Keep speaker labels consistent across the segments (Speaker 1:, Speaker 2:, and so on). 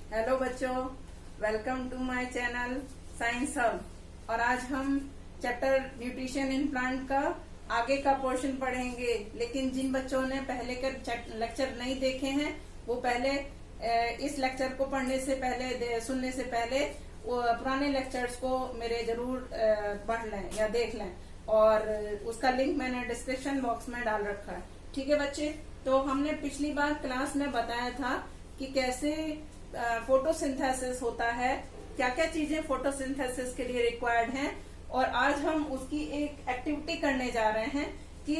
Speaker 1: Hello बच्चों, welcome to my channel science hub. और आज हम चैप्टर न्यूट्रिशन इन प्लांट का आगे का पोर्शन पढ़ेंगे। लेकिन जिन बच्चों ने पहले के लेक्चर नहीं देखे हैं वो पहले इस लेक्चर को पढ़ने से पहले सुनने से पहले वो पुराने लेक्चर्स को मेरे जरूर पढ़ लें या देख लें। और उसका लिंक मैंने डिस्क्रिप्शन बॉक्स में डाल रखा है। ठीक है बच्चे, तो हमने पिछली बार क्लास में बताया था कि कैसे फोटोसिंथेसिस होता है, क्या क्या चीजें फोटोसिंथेसिस के लिए रिक्वायर्ड हैं। और आज हम उसकी एक एक्टिविटी करने जा रहे हैं कि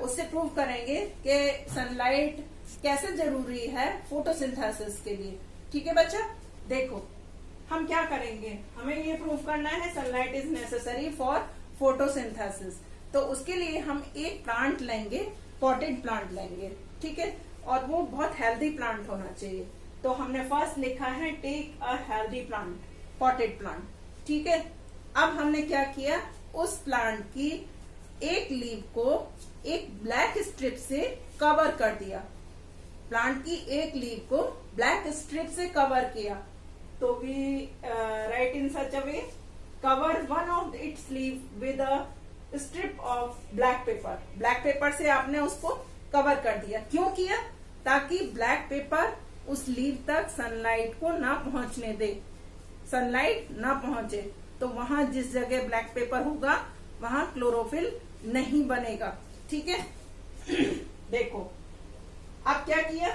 Speaker 1: उससे प्रूव करेंगे कि सनलाइट कैसे जरूरी है फोटोसिंथेसिस के लिए। ठीक है बच्चा, देखो हम क्या करेंगे, हमें ये प्रूव करना है sunlight is necessary for photosynthesis. तो उसके लिए हम एक प्लांट लेंगे, पॉटेड प्लांट लेंगे। ठीक है, और वो बहुत हेल्दी प्लांट होना चाहिए। तो हमने फर्स्ट लिखा है take a healthy plant, potted plant. ठीक है, अब हमने क्या किया, उस प्लांट की एक लीव को एक ब्लैक स्ट्रिप से कवर कर दिया। प्लांट की एक लीव को ब्लैक स्ट्रिप से कवर किया। तो we write in such a way, cover one of its leave with a strip of black paper. Black paper से आपने उसको कवर कर दिया। क्यों किया? ताकि ब्लैक पेपर उस लीव तक सनलाइट को ना पहुंचने दे, सनलाइट ना पहुंचे। तो वहां जिस जगह ब्लैक पेपर होगा वहां क्लोरोफिल नहीं बनेगा। ठीक है देखो अब क्या किया,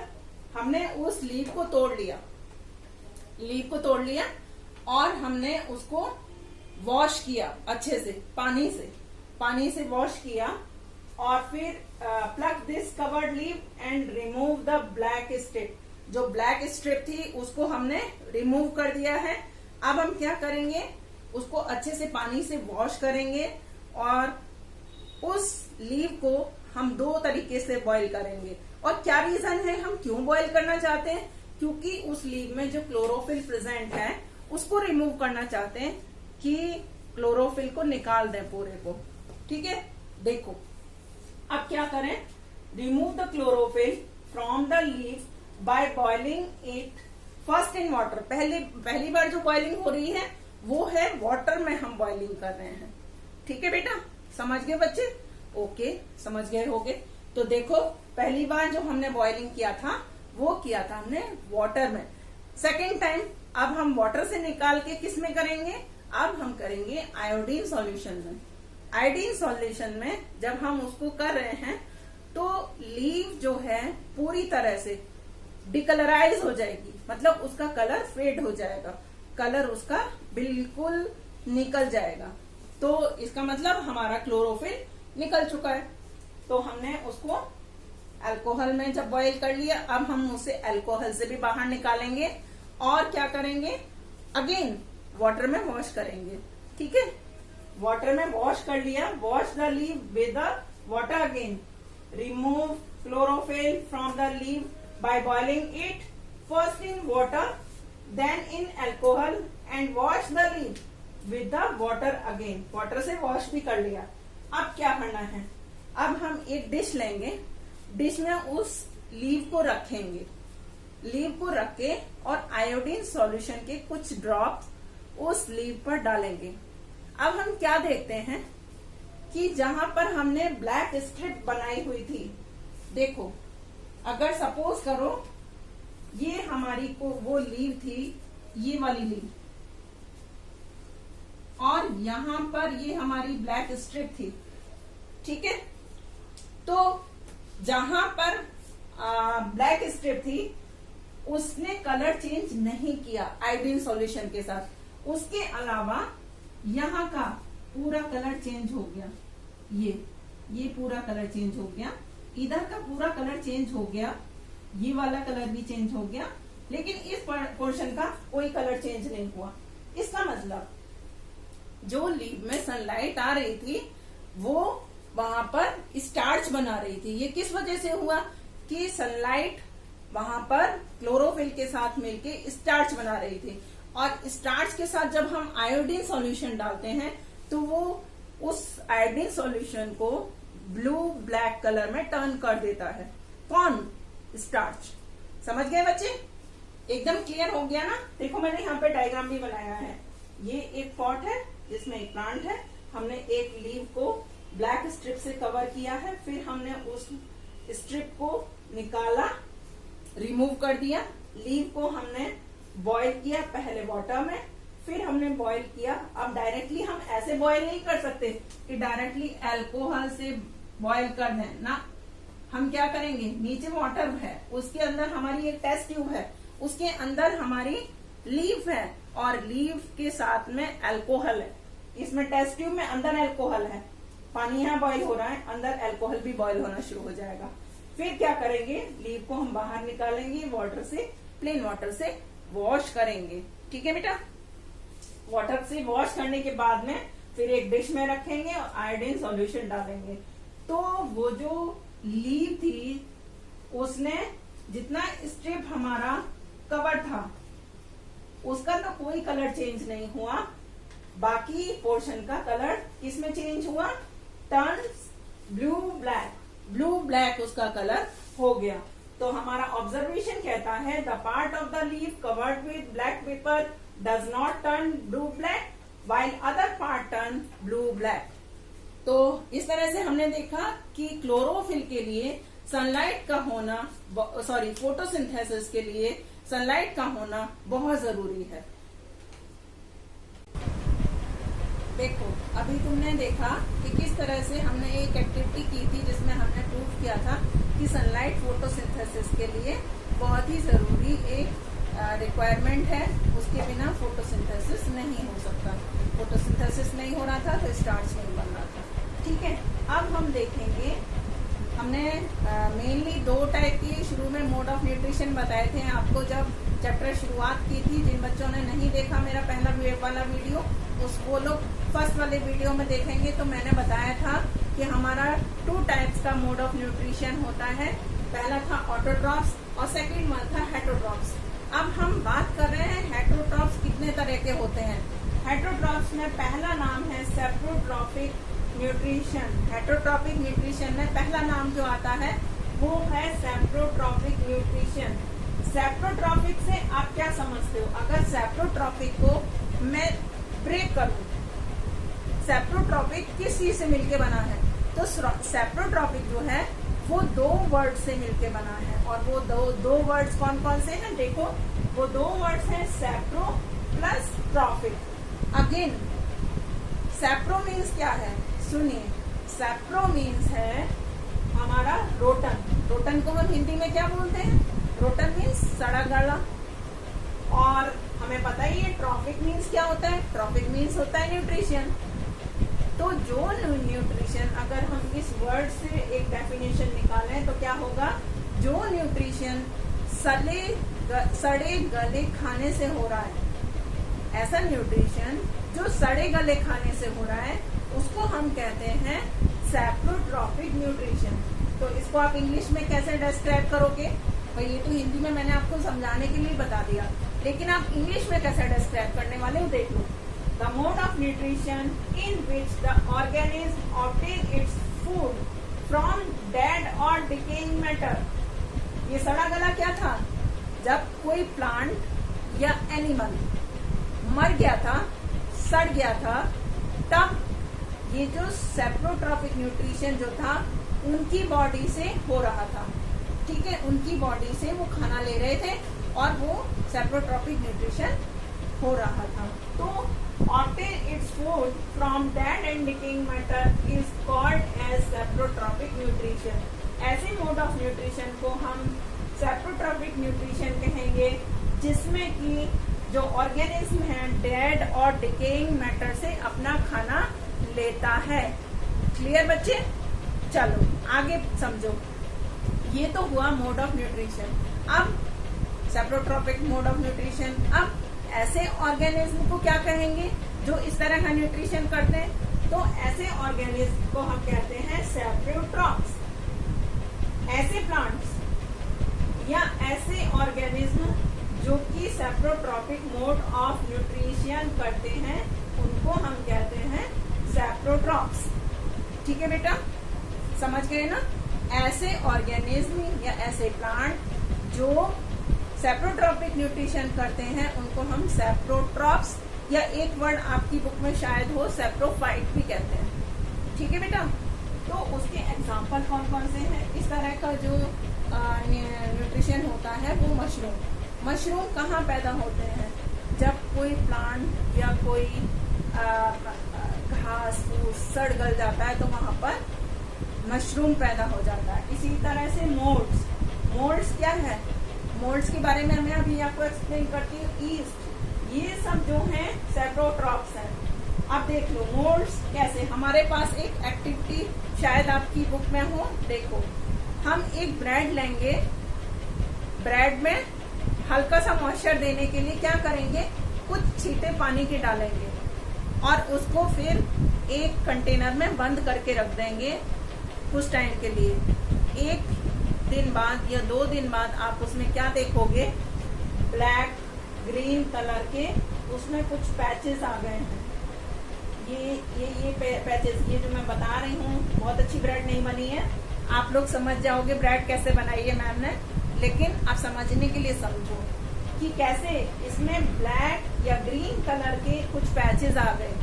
Speaker 1: हमने उस लीव को तोड़ लिया, लीव को तोड़ लिया और हमने उसको वॉश किया अच्छे से, पानी से वॉश किया। और फिर plug this covered leave and remove the black strip. जो ब्लैक स्ट्रिप थी उसको हमने रिमूव कर दिया है। अब हम क्या करेंगे, उसको अच्छे से पानी से वॉश करेंगे और उस लीव को हम दो तरीके से बॉईल करेंगे। और क्या रीजन है, हम क्यों बॉईल करना चाहते हैं? क्योंकि उस लीव में जो क्लोरोफिल प्रेजेंट है उसको रिमूव करना चाहते हैं कि क्लोरोफिल को निकाल दें पूरे को। ठीक है, देखो अब क्या करें, remove the chlorophyll from the leave by boiling it first in water. पहली बार जो बॉइलिंग हो रही है वो है वाटर में हम बॉइलिंग कर रहे हैं। ठीक है बेटा, समझ गए बच्चे? ओके, समझ गए होगे। तो देखो पहली बार जो हमने बॉइलिंग किया था वो किया था हमने वाटर में। सेकेंड टाइम अब हम वाटर से निकाल के किस में करेंगे, अब हम करेंगे आयोडीन सॉल्यूशन में। आयोडीन सॉल्यूशन में जब हम उसको कर रहे हैं तो लीव जो है पूरी तरह से डिकलराइज हो जाएगी, मतलब उसका कलर फेड हो जाएगा, कलर उसका बिल्कुल निकल जाएगा। तो इसका मतलब हमारा क्लोरोफिल निकल चुका है। तो हमने उसको अल्कोहल में जब बॉईल कर लिया, अब हम उसे अल्कोहल से भी बाहर निकालेंगे और क्या करेंगे, अगेन वाटर में वॉश करेंगे। ठीक है, वाटर में वॉश कर लिया, wash the leave with the water again, remove chlorophyll from the leave by boiling it first in water then in alcohol and wash the leaf with the water again। Water से wash भी कर लिया। अब क्या करना है, अब हम एक डिश लेंगे, डिश में उस लीव को रखेंगे, लीव को रख के और आयोडीन सॉल्यूशन के कुछ ड्रॉप उस लीव पर डालेंगे। अब हम क्या देखते हैं कि जहां पर हमने ब्लैक स्ट्रिप बनाई हुई थी, देखो अगर सपोज करो ये हमारी को वो लीव थी, ये वाली लीव, और यहां पर ये हमारी ब्लैक स्ट्रिप थी। ठीक है, तो जहां पर ब्लैक स्ट्रिप थी उसने कलर चेंज नहीं किया आयोडीन सॉल्यूशन के साथ। उसके अलावा यहाँ का पूरा कलर चेंज हो गया, ये पूरा कलर चेंज हो गया, इधर का पूरा कलर चेंज हो गया, ये वाला कलर भी चेंज हो गया, लेकिन इस पोर्शन का कोई कलर चेंज नहीं हुआ। इसका मतलब जो लीव में सनलाइट आ रही थी वो वहां पर स्टार्च बना रही थी। ये किस वजह से हुआ कि सनलाइट वहां पर क्लोरोफिल के साथ मिलके स्टार्च बना रही थी। और स्टार्च के साथ जब हम आयोडीन सॉल्यूशन डालते हैं तो वो उस आयोडीन सॉल्यूशन को ब्लू ब्लैक कलर में टर्न कर देता है। कौन? स्टार्च। समझ गए बच्चे? एकदम क्लियर हो गया ना। देखो मैंने यहाँ पे डायग्राम भी बनाया है। ये एक पॉट है जिसमें एक प्लांट है। हमने एक लीव को ब्लैक स्ट्रिप से कवर किया है, फिर हमने उस स्ट्रिप को निकाला, रिमूव कर दिया। लीव को हमने बॉईल किया पहले वाटर में, फिर हमने बॉईल किया। अब डायरेक्टली हम ऐसे बॉईल नहीं कर सकते कि डायरेक्टली अल्कोहल से बॉईल कर दें ना। हम क्या करेंगे, नीचे वाटर है, उसके अंदर हमारी एक टेस्ट ट्यूब है, उसके अंदर हमारी लीफ है और लीफ के साथ में अल्कोहल है। इसमें टेस्ट ट्यूब में अंदर अल्कोहल है, पानी यहाँ बॉईल हो रहा है, अंदर अल्कोहल भी बॉईल होना शुरू हो जाएगा। फिर क्या करेंगे, लीफ को हम बाहर निकालेंगे, वाटर से, प्लेन वाटर से वॉश करेंगे। ठीक है बेटा। वाटर से वॉश करने के बाद में फिर एक डिश में रखेंगे और आयोडीन सॉल्यूशन डालेंगे। तो वो जो लीफ थी उसने जितना स्ट्रिप हमारा कवर था उसका तो कोई कलर चेंज नहीं हुआ, बाकी पोर्शन का कलर किसमें चेंज हुआ, turns blue black, blue black उसका कलर हो गया। तो हमारा ऑब्जर्वेशन कहता है the part of the leaf covered with black pepper does not turn blue black while other part turn blue black। तो इस तरह से हमने देखा कि क्लोरोफिल के लिए सनलाइट का होना, सॉरी फोटोसिंथेसिस के लिए सनलाइट का होना बहुत जरूरी है। देखो अभी तुमने देखा कि किस तरह से हमने एक एक्टिविटी की थी जिसमें हमने प्रूव किया था कि सनलाइट फोटोसिंथेसिस के लिए बहुत ही जरूरी एक रिक्वायरमेंट है, उसके बिना फोटोसिंथेसिस नहीं हो सकता। फोटोसिंथेसिस नहीं हो रहा था तो स्टार्च नहीं बन रहा था। ठीक है। अब हम देखेंगे, हमने मेनली दो टाइप की शुरू में मोड ऑफ न्यूट्रिशन बताए थे आपको जब चैप्टर शुरुआत की थी। जिन बच्चों ने नहीं देखा मेरा पहला वाला वीडियो, वो लोग फर्स्ट वाले वीडियो में देखेंगे। तो मैंने बताया था कि हमारा 2 टाइप्स का मोड ऑफ न्यूट्रिशन होता है। पहला था ऑटोट्रॉप्स और सेकंड वन था हेटरोट्रॉप्स। अब हम बात कर रहे हैं हेटरोट्रॉप्स कितने तरह के होते हैं। हेटरोट्रॉप्स में पहला नाम है सेप्रोट्रॉपिक न्यूट्रिशन। हेटरोट्रॉपिक न्यूट्रिशन में पहला नाम जो आता है वो है सेप्रोट्रॉपिक न्यूट्रिशन। सेप्रोट्रॉपिक से आप क्या समझते हो? अगर सेप्रोट्रॉपिक को मैं ब्रेक करूं, सेप्रोट्रॉपिक किस चीज से मिलके बना है? तो सेप्रोट्रॉपिक जो है वो 2 वर्ड से मिलके बना है। और वो दो वर्ड्स कौन कौन से हैं? देखो वो 2 वर्ड्स हैं sapro plus trophic. Again sapro means क्या है? सुनिए, सेप्रो मीन्स है हमारा रोटन। रोटन को हम हिंदी में क्या बोलते हैं? रोटन मीन्स सड़ा गला। और हमें पता ही है ट्रॉपिक मीन्स क्या होता है? ट्रॉपिक मीन्स होता है न्यूट्रिशन। तो जो न्यूट्रिशन, अगर हम इस वर्ड से एक डेफिनेशन निकालें तो क्या होगा? जो न्यूट्रिशन सड़े गले खाने से हो रहा है, ऐसा न्यूट्रिशन जो सड़े गले खाने से हो रहा है उसको हम कहते हैं सेप्रोट्रॉपिक न्यूट्रिशन। तो इसको आप इंग्लिश में कैसे डिस्क्राइब करोगे? भाई ये तो हिंदी में मैंने आपको समझाने के लिए बता दिया, लेकिन आप इंग्लिश में कैसे डिस्क्राइब करने वाले हो देख लो। The mode of nutrition in which the organism obtains its food from dead or decaying matter। ये सड़ा गला क्या था? जब कोई प्लांट या एनिमल मर गया था, सड़ गया था, तब ये जो सेप्रोट्रॉपिक न्यूट्रिशन जो था उनकी बॉडी से हो रहा था। ठीक है, उनकी बॉडी से वो खाना ले रहे थे और वो सेप्रोट्रॉपिक न्यूट्रिशन हो रहा था। तो obtain its food from dead and decaying matter is called as saprotropic nutrition। ऐसे मोड ऑफ न्यूट्रिशन को हम सेप्रोट्रॉपिक न्यूट्रिशन कहेंगे जिसमें कि जो ऑर्गेनिज्म है डेड और डिकेइंग मैटर से अपना खाना लेता है। क्लियर बच्चे? चलो आगे समझो। ये तो हुआ मोड ऑफ न्यूट्रिशन। अब सेप्रोट्रॉपिक मोड ऑफ न्यूट्रिशन। अब ऐसे ऑर्गेनिज्म को क्या कहेंगे जो इस तरह का न्यूट्रिशन करते हैं? तो ऐसे ऑर्गेनिज्म को हम कहते हैं सेप्रोट्रॉप्स। ऐसे प्लांट्स या ऐसे ऑर्गेनिज्म जो कि सेप्रोट्रॉपिक मोड ऑफ न्यूट्रिशन करते हैं उनको हम कहते हैं सेप्रोट्रॉप्स। ठीक है बेटा, समझ गए ना? ऐसे ऑर्गेनिज्म या ऐसे प्लांट जो सेप्रोट्रॉपिक न्यूट्रिशन करते हैं उनको हम सेप्रोट्रॉप्स, या एक वर्ड आपकी बुक में शायद हो सेप्रोफाइट भी कहते हैं। ठीक है बेटा, तो उसके एग्जाम्पल कौन कौन से हैं? इस तरह का जो न्यूट्रिशन होता है वो मशरूम कहाँ पैदा होते हैं? जब कोई प्लांट या कोई घास फूस सड़ गल जाता है तो वहां पर मशरूम पैदा हो जाता है। इसी तरह से मोल्ड्स क्या है? मोल्ड्स के बारे में मैं अभी आपको एक्सप्लेन करती हूँ। ईस्ट, ये सब जो हैं सेप्रोट्रॉप्स हैं। अब देख लो मोल्ड्स कैसे। हमारे पास एक एक्टिविटी शायद आपकी बुक में हो, देखो हम एक ब्रेड लेंगे, ब्रेड में हल्का सा मॉइस्चर देने के लिए क्या करेंगे, कुछ छींटे पानी के डालेंगे और उसको फिर एक कंटेनर में बंद करके रख देंगे कुछ टाइम के लिए। एक दिन बाद या 2 दिन बाद आप उसमें क्या देखोगे, ब्लैक ग्रीन कलर के उसमें कुछ पैचेस आ गए हैं। ये पैचेस, ये जो मैं बता रही हूँ, बहुत अच्छी ब्रेड नहीं बनी है। आप लोग समझ जाओगे ब्रेड कैसे बनाई है मैम ने, लेकिन आप समझने के लिए समझो कि कैसे इसमें ब्लैक या ग्रीन कलर के कुछ पैचेस आ गए।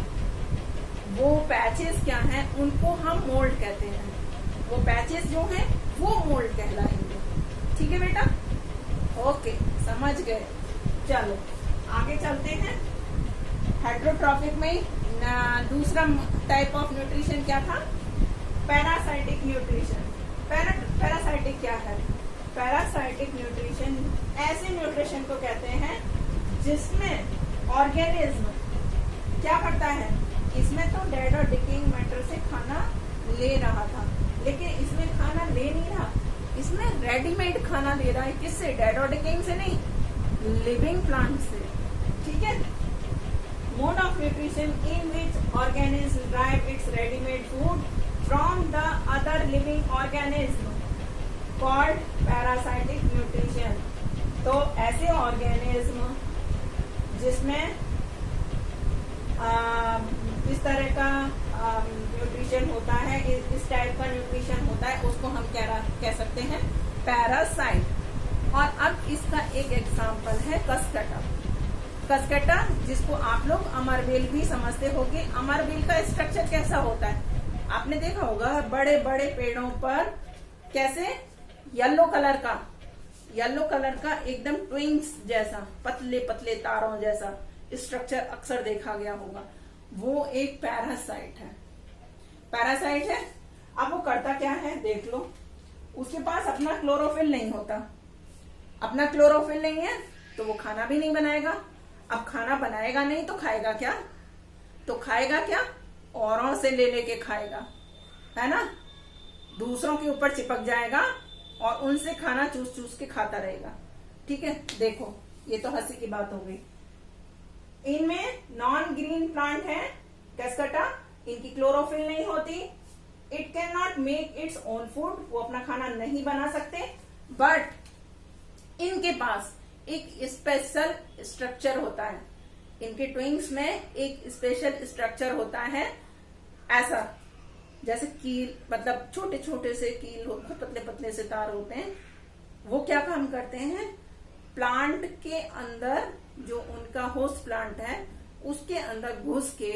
Speaker 1: वो पैचेस क्या हैं, उनको हम मोल्ड कहते हैं। वो पैचेस जो हैं वो मोल्ड कहलाएंगे। ठीक है बेटा, ओके, समझ गए। चलो आगे चलते हैं। हेट्रोट्रॉपिक में दूसरा टाइप ऑफ न्यूट्रिशन क्या था? Parasitic nutrition. पैरासाइटिक क्या है? पैरासाइटिक न्यूट्रिशन ऐसे न्यूट्रिशन को कहते हैं जिसमें ऑर्गेनिज्म क्या करता है, इसमें तो डेड और डिकेइंग मैटर से खाना ले रहा था, लेकिन इसमें खाना ले नहीं रहा, इसमें रेडीमेड खाना ले रहा है। किससे? डेड और डिकेइंग से नहीं, लिविंग प्लांट से। ठीक है। Mode of nutrition in which organism drive it's readymade food from the other living organism called parasitic nutrition. तो ऐसे ऑर्गेनिज्म जिसमें इस तरह का न्यूट्रिशन होता है, इस टाइप का न्यूट्रिशन होता है, उसको हम कह सकते हैं पैरासाइट। और अब इसका एक एग्जाम्पल है कसकटा, जिसको आप लोग अमरबेल भी समझते होंगे। अमरबेल का स्ट्रक्चर कैसा होता है? आपने देखा होगा बड़े बड़े पेड़ों पर कैसे येलो कलर का एकदम ट्विंग्स जैसा, पतले पतले तारों जैसा स्ट्रक्चर अक्सर देखा गया होगा। वो एक पैरासाइट है। अब वो करता क्या है, देख लो, उसके पास अपना क्लोरोफिल नहीं होता। अपना क्लोरोफिल नहीं है तो वो खाना भी नहीं बनाएगा। अब खाना बनाएगा नहीं तो खाएगा क्या? औरों से ले लेके खाएगा, है ना। दूसरों के ऊपर चिपक जाएगा और उनसे खाना चूस चूस के खाता रहेगा। ठीक है, देखो ये तो हंसी की बात हो गई। इनमें नॉन ग्रीन प्लांट है कसकटा, इनकी क्लोरोफिल नहीं होती। It can not make its own food, वो अपना खाना नहीं बना सकते। बट इनके पास एक स्पेशल स्ट्रक्चर होता है। इनके ट्विंग्स में एक स्पेशल स्ट्रक्चर होता है, ऐसा जैसे कील, मतलब छोटे छोटे से कील होते, पतले पतले से तार होते हैं। वो क्या काम करते हैं, प्लांट के अंदर, जो उनका होस्ट प्लांट है उसके अंदर घुस के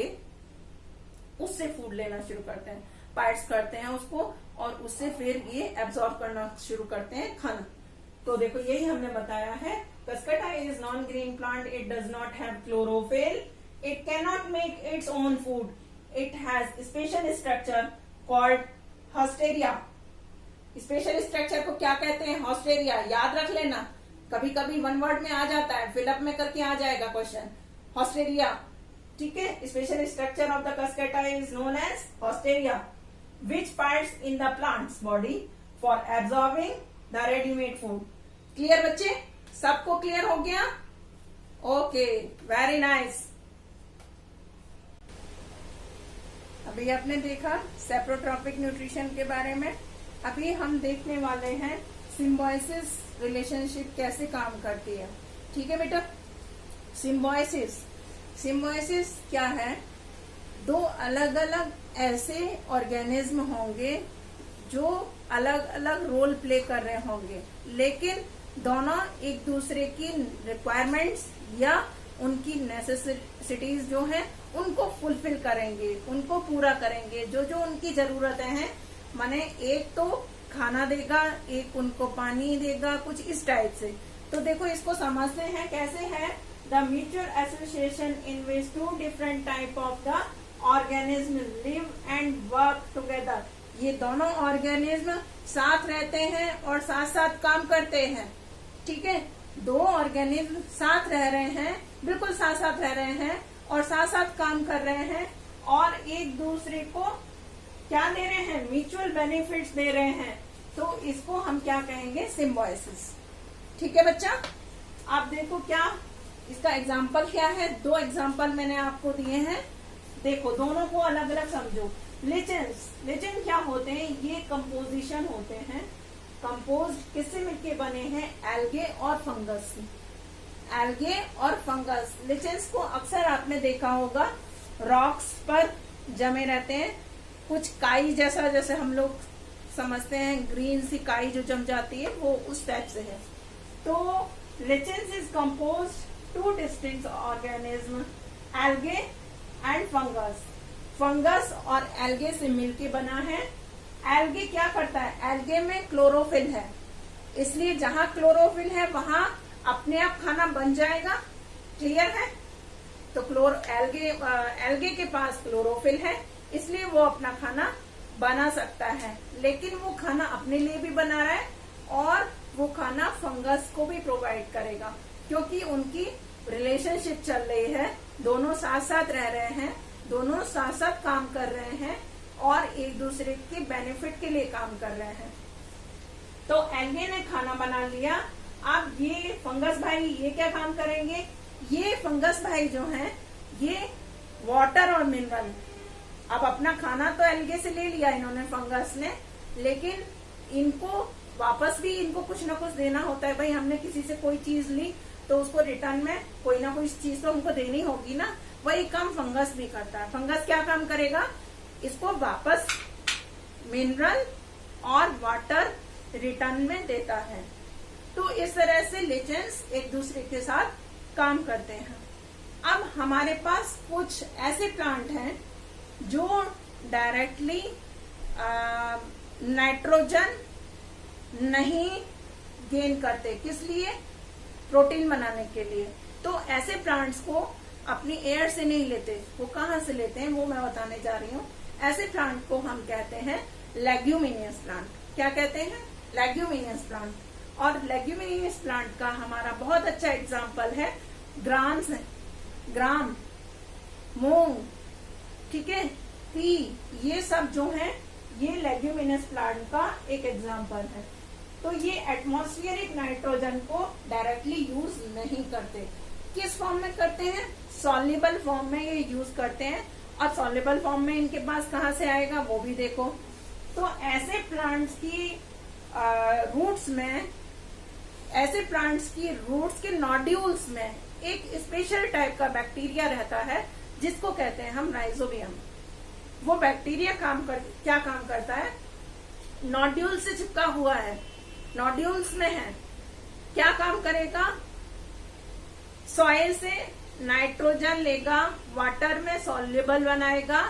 Speaker 1: उससे फूड लेना शुरू करते हैं, पार्ट्स करते हैं उसको, और उससे फिर ये एब्जॉर्ब करना शुरू करते हैं खाना। तो देखो यही हमने बताया है, Cuscuta is non green plant, it does not have chlorophyll, it can not make its own food, it has special structure called haustoria. Special structure को क्या कहते हैं? हॉस्टेरिया। याद रख लेना, कभी कभी वन वर्ड में आ जाता है, फिलअप में करके आ जाएगा क्वेश्चन, हॉस्टेरिया। ठीक है, special structure of the Cuscuta is known as haustoria, which parts in the plants body for absorbing the readymade food. Clear बच्चे, सबको क्लियर हो गया? Okay, very nice. अभी आपने देखा सेप्रोट्रॉपिक न्यूट्रिशन के बारे में। अभी हम देखने वाले हैं सिम्बायोसिस रिलेशनशिप कैसे काम करती है। ठीक है बेटा, सिम्बायोसिस क्या है? 2 अलग अलग ऐसे ऑर्गेनिज्म होंगे जो अलग अलग रोल प्ले कर रहे होंगे, लेकिन दोनों एक दूसरे की रिक्वायरमेंट्स या उनकी नेसेसिटीज जो है उनको फुलफिल करेंगे, उनको पूरा करेंगे। जो जो उनकी जरूरतें हैं, माने एक तो खाना देगा, एक उनको पानी देगा, कुछ इस टाइप से। तो देखो इसको समझते हैं कैसे है। The mutual association in which two different type of the organism live and work together. ये दोनों ऑर्गेनिज्म साथ रहते हैं और साथ साथ काम करते हैं। ठीक है, दो ऑर्गेनिज्म साथ रह रहे हैं, बिल्कुल साथ साथ रह रहे हैं और साथ साथ काम कर रहे हैं और एक दूसरे को क्या दे रहे हैं, म्यूचुअल बेनिफिट्स दे रहे हैं। तो इसको हम क्या कहेंगे, सिम्बायोसिस। ठीक है बच्चा, आप देखो क्या इसका एग्जाम्पल क्या है। दो एग्जाम्पल मैंने आपको दिए हैं, देखो दोनों को अलग अलग समझो। लिचेंस, लिचेन क्या होते हैं, ये कंपोजिशन होते हैं, कंपोज किससे मिलके बने हैं, एल्गे और फंगस से। एल्गे और फंगस, लिचेंस को अक्सर आपने देखा होगा रॉक्स पर जमे रहते हैं, कुछ काई जैसा, जैसे हम लोग समझते हैं ग्रीन सी काई जो जम जाती है, वो उस टाइप से है। तो lichens is composed two distinct organism, algae and fungus. Fungus और एल्गे से मिलके बना है। एल्गे क्या करता है, एल्गे में क्लोरोफिल है, इसलिए जहां क्लोरोफिल है वहां अपने आप खाना बन जाएगा। क्लियर है, तो एल्गे के पास क्लोरोफिल है, इसलिए वो अपना खाना बना सकता है। लेकिन वो खाना अपने लिए भी बना रहा है और वो खाना फंगस को भी प्रोवाइड करेगा, क्योंकि उनकी रिलेशनशिप चल रही है, दोनों साथ साथ रह रहे हैं, दोनों साथ साथ काम कर रहे हैं और एक दूसरे के बेनिफिट के लिए काम कर रहे हैं। तो एल्गे ने खाना बना लिया। अब ये फंगस भाई ये क्या काम करेंगे, ये फंगस भाई जो हैं ये वाटर और मिनरल, अब अपना खाना तो एल्गे से ले लिया इन्होंने, फंगस ने, लेकिन इनको वापस भी इनको कुछ ना कुछ देना होता है। भाई हमने किसी से कोई चीज ली तो उसको रिटर्न में कोई ना कोई चीज तो हमको देनी होगी ना, वही काम फंगस भी करता है। फंगस क्या काम करेगा, इसको वापस मिनरल और वाटर रिटर्न में देता है। तो इस तरह से लिचेंस एक दूसरे के साथ काम करते हैं। अब हमारे पास कुछ ऐसे प्लांट हैं जो डायरेक्टली नाइट्रोजन नहीं गेन करते, किस लिए, प्रोटीन बनाने के लिए। तो ऐसे प्लांट्स को अपनी एयर से नहीं लेते, वो कहाँ से लेते हैं वो मैं बताने जा रही हूँ। ऐसे प्लांट को हम कहते हैं लेग्यूमिनियस प्लांट। क्या कहते हैं, लेग्यूमिनियस प्लांट। और लेग्यूमिनियस प्लांट का हमारा बहुत अच्छा एग्जाम्पल है ग्राम, मूंग, ठीक है, पी, ये सब जो है ये लेग्यूमिनस प्लांट का एक एग्जाम्पल है। तो ये एटमॉस्फेरिक नाइट्रोजन को डायरेक्टली यूज नहीं करते। किस फॉर्म में करते हैं, सॉल्युबल फॉर्म में ये यूज करते हैं। और सॉल्युबल फॉर्म में इनके पास कहाँ से आएगा वो भी देखो। तो ऐसे प्लांट्स की रूट्स में, ऐसे प्लांट्स की रूट्स के नोड्यूल्स में एक स्पेशल टाइप का बैक्टीरिया रहता है जिसको कहते हैं हम राइजोबियम। वो बैक्टीरिया क्या काम करता है, नोड्यूल से चिपका हुआ है, नोड्यूल्स में है, क्या काम करेगा, सॉइल से नाइट्रोजन लेगा, वाटर में सॉल्युबल बनाएगा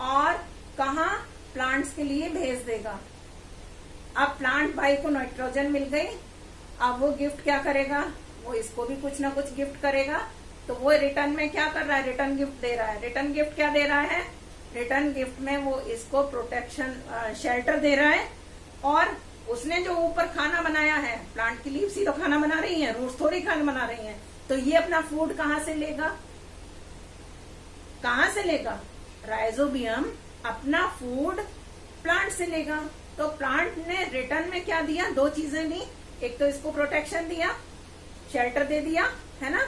Speaker 1: और कहा, प्लांट्स के लिए भेज देगा। अब प्लांट भाई को नाइट्रोजन मिल गई, अब वो गिफ्ट क्या करेगा, वो इसको भी कुछ ना कुछ गिफ्ट करेगा। तो वो रिटर्न में क्या कर रहा है, रिटर्न गिफ्ट दे रहा है। रिटर्न गिफ्ट क्या दे रहा है, रिटर्न गिफ्ट में वो इसको प्रोटेक्शन, शेल्टर दे रहा है। और उसने जो ऊपर खाना बनाया है, प्लांट की लीव्स ही तो खाना बना रही है, रूट्स थोड़ी खाना बना रही है, तो ये अपना फूड कहाँ से लेगा, कहाँ से लेगा, राइजोबियम अपना फूड प्लांट से लेगा। तो प्लांट ने रिटर्न में क्या दिया, दो चीजें दी, एक तो इसको प्रोटेक्शन दिया, शेल्टर दे दिया, है ना,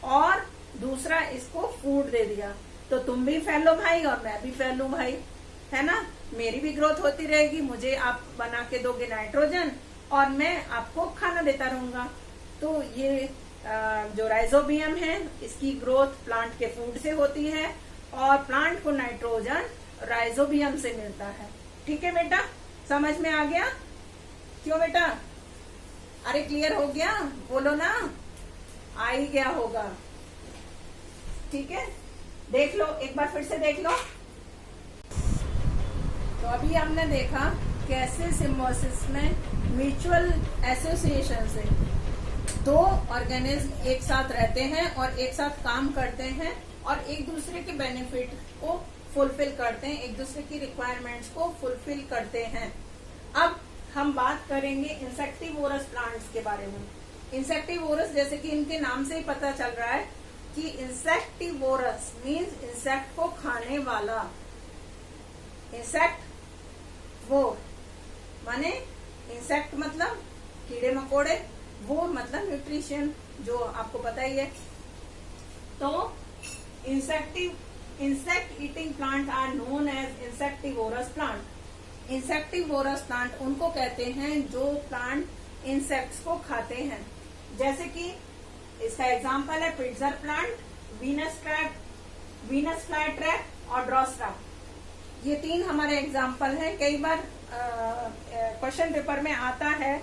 Speaker 1: और दूसरा इसको फूड दे दिया। तो तुम भी फैलो भाई और मैं भी फैलू भाई, है ना, मेरी भी ग्रोथ होती रहेगी, मुझे आप बना के दोगे नाइट्रोजन और मैं आपको खाना देता रहूंगा। तो ये जो राइजोबियम है इसकी ग्रोथ प्लांट के फूड से होती है और प्लांट को नाइट्रोजन राइजोबियम से मिलता है। ठीक है बेटा, समझ में आ गया, क्यों बेटा, अरे क्लियर हो गया, बोलो ना, आ ही गया होगा। ठीक है, देख लो एक बार फिर से देख लो। तो अभी हमने देखा कैसे सिम्बोसिस में म्यूचुअल एसोसिएशन से दो ऑर्गेनिज्म एक साथ रहते हैं और एक साथ काम करते हैं और एक दूसरे के बेनिफिट को फुलफिल करते हैं, एक दूसरे की रिक्वायरमेंट्स को फुलफिल करते हैं। अब हम बात करेंगे इंसेक्टिवोरस प्लांट्स के बारे में। इंसेक्टिवोरस जैसे कि इनके नाम से ही पता चल रहा है कि इंसेक्टिवोरस मीन्स इंसेक्ट को खाने वाला। इंसेक्ट वो माने इंसेक्ट मतलब कीड़े मकोड़े, वो मतलब न्यूट्रिशन, जो आपको पता ही है। तो insect eating plant are known as insectivorous plant. Insectivorous plant उनको कहते हैं जो प्लांट इंसेक्ट्स को खाते हैं। जैसे कि इसका एग्जांपल है पिट्जर प्लांट, वीनस फ्लाई ट्रैप और ड्रोसरा। ये तीन हमारे एग्जांपल हैं। कई बार क्वेश्चन पेपर में आता है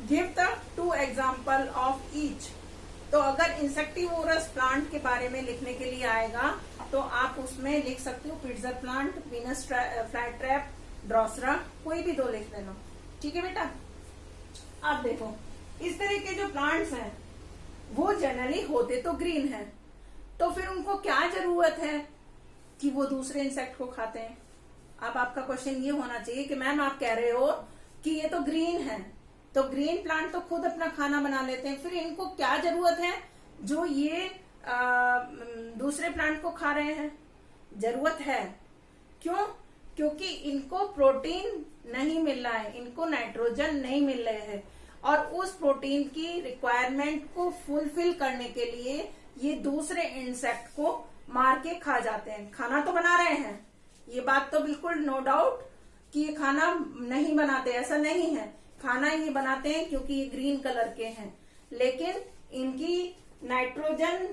Speaker 1: give the 2 example of each. तो अगर इंसेक्टिवोरस प्लांट के बारे में लिखने के लिए आएगा तो आप उसमें लिख सकते हो पिट्जर प्लांट, वीनस फ्लाई ट्रैप, ड्रोसरा, कोई भी 2 लिख देना। ठीक है बेटा। आप देखो इस तरह के जो प्लांट्स हैं वो जनरली होते तो ग्रीन हैं, तो फिर उनको क्या जरूरत है कि वो दूसरे इंसेक्ट को खाते हैं। अब आपका क्वेश्चन ये होना चाहिए कि मैम आप कह रहे हो कि ये तो ग्रीन है, तो ग्रीन प्लांट तो खुद अपना खाना बना लेते हैं, फिर इनको क्या जरूरत है जो ये दूसरे प्लांट को खा रहे हैं। जरूरत है, क्यों? क्योंकि इनको प्रोटीन नहीं मिल रहा है, इनको नाइट्रोजन नहीं मिल रहे हैं और उस प्रोटीन की रिक्वायरमेंट को फुलफिल करने के लिए ये दूसरे इंसेक्ट को मार के खा जाते हैं। खाना तो बना रहे हैं, ये बात तो बिल्कुल नो डाउट कि ये खाना नहीं बनाते, ऐसा नहीं है। खाना ये बनाते हैं क्योंकि ये ग्रीन कलर के हैं, लेकिन इनकी नाइट्रोजन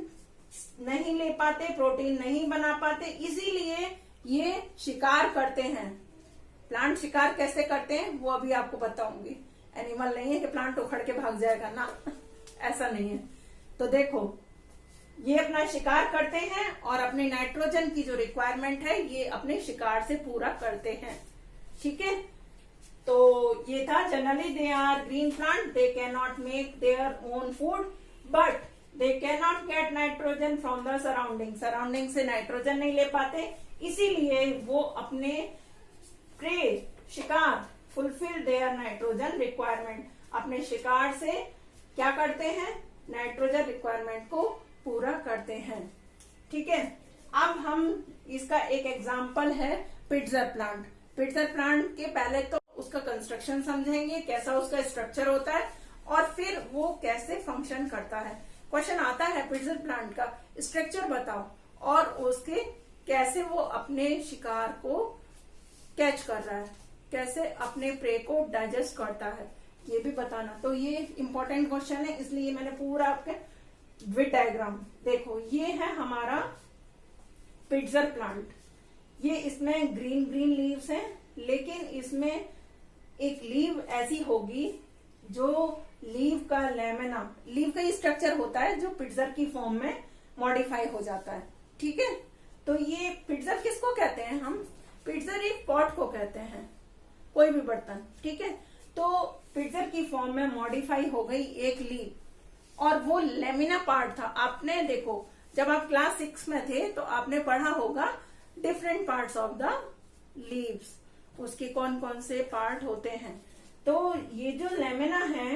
Speaker 1: नहीं ले पाते, प्रोटीन नहीं बना पाते, इसीलिए ये शिकार करते हैं। प्लांट शिकार कैसे करते हैं वो अभी आपको बताऊंगी। एनिमल नहीं है कि प्लांट उखड़ के भाग जाएगा ना, ऐसा नहीं है। तो देखो ये अपना शिकार करते हैं और अपने नाइट्रोजन की जो रिक्वायरमेंट है ये अपने शिकार से पूरा करते हैं। ठीक है, तो ये था generally they are green plant, they can not make their own food but they cannot get nitrogen from the surrounding से नाइट्रोजन नहीं ले पाते, इसीलिए वो अपने प्रे शिकार फुलफिल देयर नाइट्रोजन रिक्वायरमेंट, अपने शिकार से क्या करते हैं, नाइट्रोजन रिक्वायरमेंट को पूरा करते हैं। ठीक है, अब हम इसका एक एग्जाम्पल है पिट्जर प्लांट। पिट्जर प्लांट के पहले तो उसका कंस्ट्रक्शन समझेंगे, कैसा उसका स्ट्रक्चर होता है और फिर वो कैसे फंक्शन करता है। क्वेश्चन आता है पिट्जर प्लांट का स्ट्रक्चर बताओ और उसके कैसे वो अपने शिकार को कैच कर रहा है, कैसे अपने प्रे को डाइजेस्ट करता है, ये भी बताना। तो ये इंपॉर्टेंट क्वेश्चन है, इसलिए मैंने पूरा आपके विद डायग्राम। देखो ये है हमारा पिट्जर प्लांट, ये इसमें ग्रीन लीव्स हैं, लेकिन इसमें एक लीव ऐसी होगी जो लीव का लेमिना, लीव का ये स्ट्रक्चर होता है जो पिट्जर की फॉर्म में मॉडिफाई हो जाता है। ठीक है, तो ये पिट्जर किसको कहते हैं हम? पिट्जर एक पॉट को कहते हैं, कोई भी बर्तन। ठीक है, तो पिट्जर की फॉर्म में मॉडिफाई हो गई एक लीव और वो लेमिना पार्ट था। आपने देखो जब आप क्लास 6 में थे तो आपने पढ़ा होगा different parts of the leaves, उसके कौन कौन से पार्ट होते हैं। तो ये जो लेमिना है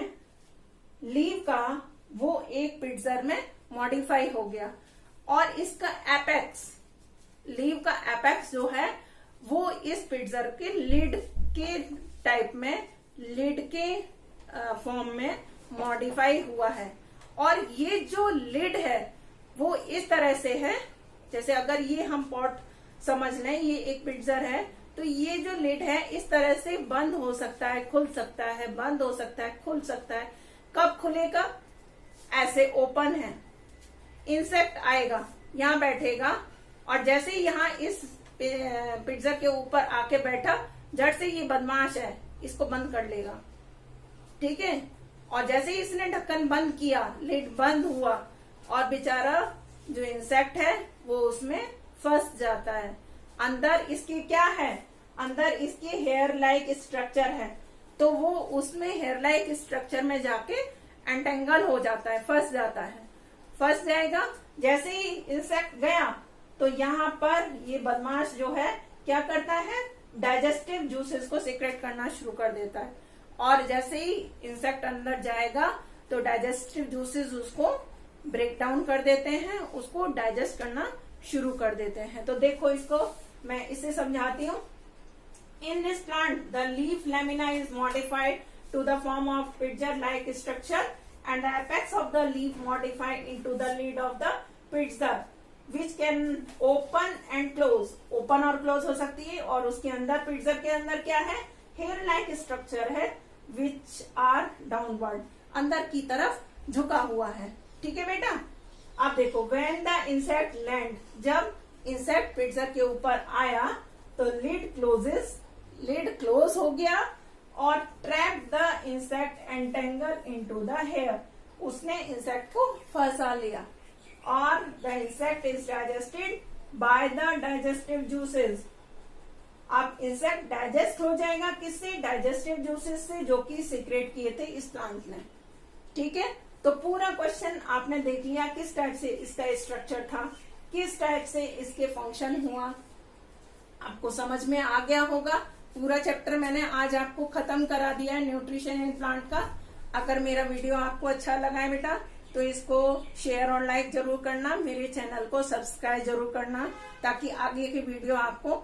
Speaker 1: लीव का, वो एक पिट्जर में मॉडिफाई हो गया और इसका एपेक्स, लीव का एपेक्स जो है वो इस पिट्जर के लिड के टाइप में, लिड के फॉर्म में मॉडिफाई हुआ है। और ये जो लिड है वो इस तरह से है, जैसे अगर ये हम पॉट समझ लें, ये एक पिट्जर है, तो ये जो लिड है इस तरह से बंद हो सकता है, खुल सकता है, बंद हो सकता है, खुल सकता है। कब खुलेगा? ऐसे ओपन है, इंसेक्ट आएगा, यहाँ बैठेगा और जैसे ही यहाँ इस पिट्जर के ऊपर आके बैठा, झट से ये बदमाश है इसको बंद कर लेगा। ठीक है। और जैसे ही इसने ढक्कन बंद किया, लिड बंद हुआ और बेचारा जो इंसेक्ट है वो उसमें फंस जाता है। अंदर इसकी क्या है, अंदर इसकी हेयर लाइक स्ट्रक्चर है, तो वो उसमें हेयर लाइक स्ट्रक्चर में जाके एंटेंगल हो जाता है, फंस जाता है। फंस जाएगा, जैसे ही इंसेक्ट गया तो यहाँ पर ये बदमाश जो है क्या करता है, डाइजेस्टिव जूसेस को सीक्रेट करना शुरू कर देता है। और जैसे ही इंसेक्ट अंदर जाएगा तो डाइजेस्टिव जूसेस उसको ब्रेक डाउन कर देते हैं, उसको डाइजेस्ट करना शुरू कर देते हैं। तो देखो इसको मैं इसे समझाती हूँ। In this plant the leaf lamina is modified to the form of pitcher like structure and the apex of the leaf modified into the lid of the pitcher which can open and close, open और close हो सकती है। और उसके अंदर पिट्जर के अंदर क्या है, हेयर लाइक स्ट्रक्चर है विच आर डाउनवर्ड, अंदर की तरफ झुका हुआ है। ठीक है बेटा। अब देखो व्हेन द इंसेक्ट लैंड, जब इंसेक्ट पिट्जर के ऊपर आया तो लिड क्लोजेस, लिड क्लोज हो गया और trap the insect entangle into the hair, उसने इंसेक्ट को फंसा लिया। और the insect is digested by the digestive juices. अब इंसेक्ट डाइजेस्ट हो जाएगा किससे, डाइजेस्टिव जूसेस से, जो कि सीक्रेट किए थे इस प्लांट ने। ठीक है। तो पूरा क्वेश्चन आपने देख लिया, किस टाइप से इसका स्ट्रक्चर था, किस टाइप से इसके फंक्शन हुआ, आपको समझ में आ गया होगा। पूरा चैप्टर मैंने आज आपको खत्म करा दिया है न्यूट्रिशन इन प्लांट का। अगर मेरा वीडियो आपको अच्छा लगा है बेटा तो इसको शेयर और लाइक जरूर करना, मेरे चैनल को सब्सक्राइब जरूर करना, ताकि आगे के वीडियो आपको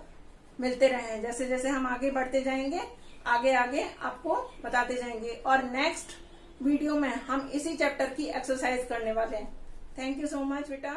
Speaker 1: मिलते रहें। जैसे जैसे हम आगे बढ़ते जाएंगे, आगे आगे आपको बताते जाएंगे। और नेक्स्ट वीडियो में हम इसी चैप्टर की एक्सरसाइज करने वाले हैं। थैंक यू सो मच बेटा।